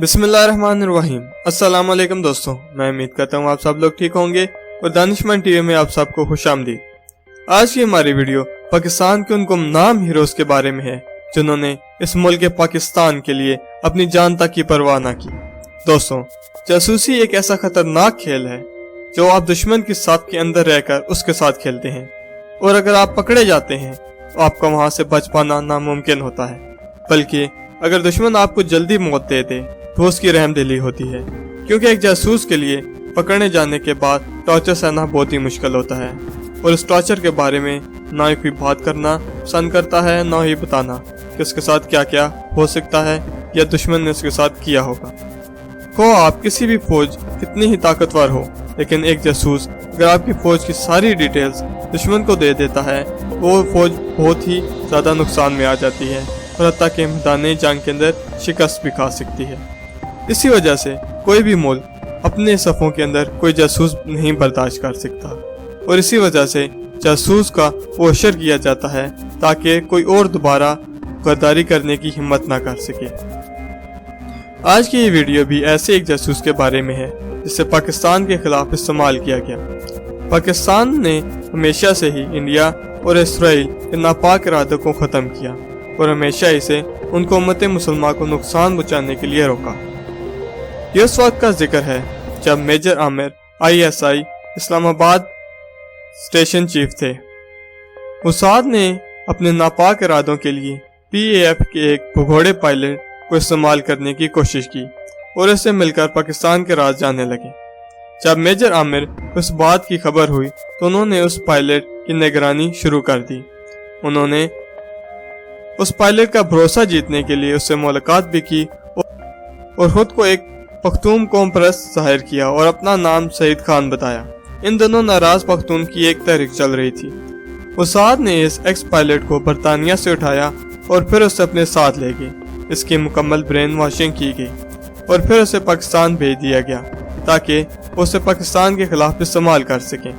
बिस्मिल्लाहिर्रहमानिर्रहीम। अस्सलाम वालेकुम दोस्तों, मैं उम्मीद करता हूँ आप सब लोग ठीक होंगे और दानिशमंद टीवी में आप सबको खुशामदीद। आज की हमारी वीडियो पाकिस्तान के उन गुमनाम हीरोज के बारे में है जिन्होंने इस मुल्क पाकिस्तान के लिए अपनी जान तक की परवाह न की। दोस्तों, जासूसी एक ऐसा खतरनाक खेल है जो आप दुश्मन की साथ के अंदर रहकर उसके साथ खेलते हैं और अगर आप पकड़े जाते हैं तो आपका वहां से बच पाना नामुमकिन होता है, बल्कि अगर दुश्मन आपको जल्दी मौत दे दे तो उसकी रहमदिली होती है, क्योंकि एक जासूस के लिए पकड़ने जाने के बाद टॉर्चर सहना बहुत ही मुश्किल होता है और इस टॉर्चर के बारे में ना ही कोई बात करना पसंद करता है, ना ही बताना कि उसके साथ क्या क्या हो सकता है या दुश्मन ने उसके साथ किया होगा। को आप किसी भी फौज कितनी ही ताकतवर हो, लेकिन एक जासूस अगर आपकी फौज की सारी डिटेल्स दुश्मन को दे देता है वो फौज बहुत ही ज्यादा नुकसान में आ जाती है और हत्ता के मैदान जंग के अंदर शिकस्त भी खा सकती है। इसी वजह से कोई भी मुल्क अपने सफ़ों के अंदर कोई जासूस नहीं बर्दाश्त कर सकता और इसी वजह से जासूस का पोशर किया जाता है ताकि कोई और दोबारा गद्दारी करने की हिम्मत ना कर सके। आज की ये वीडियो भी ऐसे एक जासूस के बारे में है जिसे पाकिस्तान के खिलाफ इस्तेमाल किया गया। पाकिस्तान ने हमेशा से ही इंडिया और इसराइल के नापाक इरादों को ख़त्म किया और हमेशा इसे उनको उम्मत मुसलमान को नुकसान पहुँचाने के लिए रोका। ये उस वक्त का जिक्र है जब major Aamir ISI Islamabad station chief थे। साथ ने अपने नापाक इरादों के लिए PAF के एक भगोड़े पायलट को इस्तेमाल करने की कोशिश की और इससे मिलकर पाकिस्तान के राज जाने लगे। जब मेजर आमिर उस बात की खबर हुई तो उन्होंने उस पायलट की निगरानी शुरू कर दी। उन्होंने उस पायलट का भरोसा जीतने के लिए उससे मुलाकात भी की और खुद को एक पख्तून कौम परस्त जाहिर किया और अपना नाम सईद खान बताया। इन दोनों नाराज पख्तून की एक तहरीक चल रही थी। साथ ने इस एक्स पायलट को बरतानिया से उठाया और फिर उसे अपने साथ ले गए। इसकी मुकम्मल ब्रेन वॉशिंग की गई और फिर उसे पाकिस्तान भेज दिया गया ताकि उसे पाकिस्तान के खिलाफ इस्तेमाल कर सकें।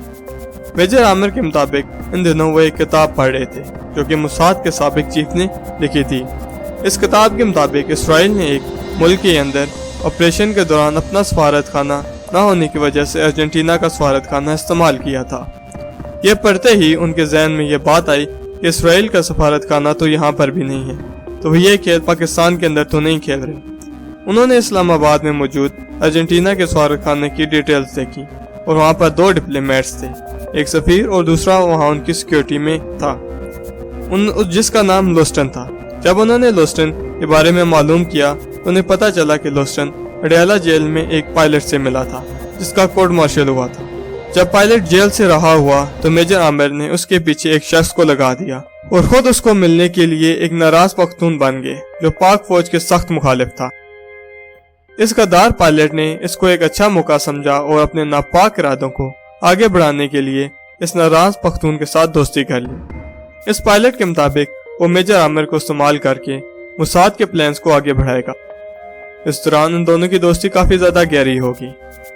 मेजर आमिर के मुताबिक इन दिनों वो एक किताब पढ़ रहे थे जो कि मोसाद के साबिक चीफ ने लिखी थी। इस किताब के मुताबिक इसराइल ने एक मुल्क के अंदर ऑपरेशन के दौरान अपना सफारत खाना न होने की वजह से अर्जेंटीना का सफारत खाना इस्तेमाल किया था। यह पढ़ते ही उनके जहन में यह बात आई कि इसराइल का सफारत खाना तो यहाँ पर भी नहीं है, तो ये खेल पाकिस्तान के अंदर तो नहीं खेल रहे। उन्होंने इस्लामाबाद में मौजूद अर्जेंटीना के सफारत खाने की डिटेल्स देखी और वहाँ पर 2 डिप्लोमेट्स थे, एक सफीर और दूसरा वहाँ उनकी सिक्योरिटी में था जिसका नाम डोस्टन था। जब उन्होंने डोस्टन के बारे में मालूम किया तो उन्हें पता चला कि डोस्टन अडयाला जेल में एक पायलट से मिला था जिसका कोर्ट मार्शल हुआ था। जब पायलट जेल से रहा हुआ तो मेजर आमिर ने उसके पीछे एक शख्स को लगा दिया और खुद उसको मिलने के लिए एक नाराज पख्तून बन गए जो पाक फौज के सख्त मुखालिफ था। इस गद्दार पायलट ने इसको एक अच्छा मौका समझा और अपने नापाक इरादों को आगे बढ़ाने के लिए इस नाराज पख्तून के साथ दोस्ती कर ली। इस पायलट के मुताबिक वो मेजर आमिर को इस्तेमाल करके मोसाद के प्लान्स को आगे बढ़ाएगा। इस दौरान उन दोनों की दोस्ती काफी ज्यादा गहरी होगी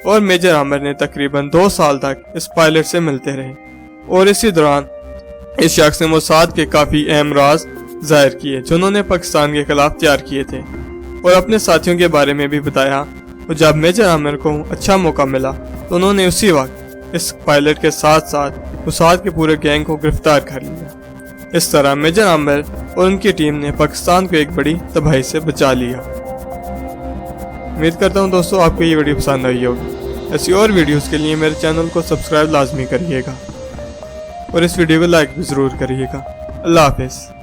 और मेजर आमिर ने तकरीबन 2 साल तक इस पायलट से मिलते रहे और इसी दौरान इस शख्स ने मोसाद के काफी अहम राज जाहिर किए जो उन्होंने पाकिस्तान के खिलाफ तैयार किए थे और अपने साथियों के बारे में भी बताया। और जब मेजर आमिर को अच्छा मौका मिला तो उन्होंने उसी वक्त इस पायलट के साथ साथ मोसाद के पूरे गैंग को गिरफ्तार कर लिया। इस तरह मेजर आमिर और उनकी टीम ने पाकिस्तान को एक बड़ी तबाही से बचा लिया। उम्मीद करता हूँ दोस्तों आपको ये वीडियो पसंद आई होगी। ऐसी और वीडियोस के लिए मेरे चैनल को सब्सक्राइब लाजमी करिएगा और इस वीडियो को लाइक भी ज़रूर करिएगा। अल्लाह हाफिज़।